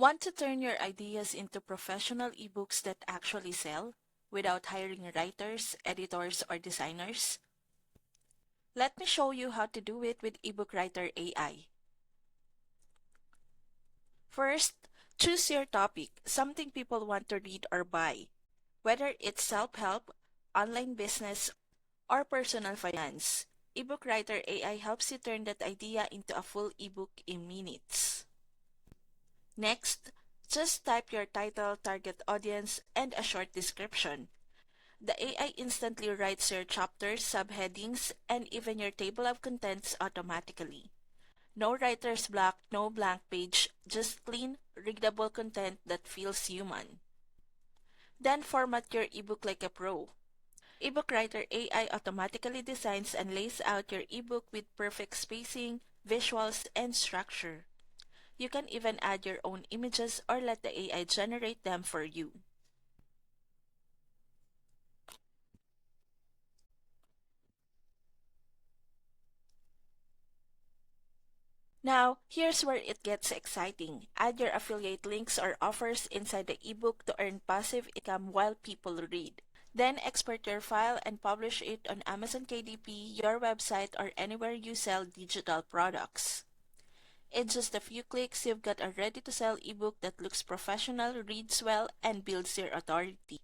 Want to turn your ideas into professional ebooks that actually sell without hiring writers, editors, or designers? Let me show you how to do it with EbookWriter AI. First, choose your topic, something people want to read or buy, whether it's self-help, online business, or personal finance. EbookWriter AI helps you turn that idea into a full ebook in minutes. Next, just type your title, target audience, and a short description. The AI instantly writes your chapters, subheadings, and even your table of contents automatically. No writer's block, no blank page, just clean, readable content that feels human. Then format your ebook like a pro. EbookWriter AI automatically designs and lays out your ebook with perfect spacing, visuals, and structure. You can even add your own images or let the AI generate them for you. Now, here's where it gets exciting. Add your affiliate links or offers inside the ebook to earn passive income while people read. Then export your file and publish it on Amazon KDP, your website, or anywhere you sell digital products. In just a few clicks, you've got a ready-to-sell ebook that looks professional, reads well, and builds your authority.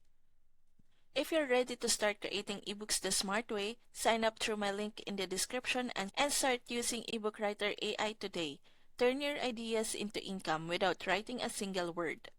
If you're ready to start creating ebooks the smart way, sign up through my link in the description and start using EbookWriter AI today. Turn your ideas into income without writing a single word.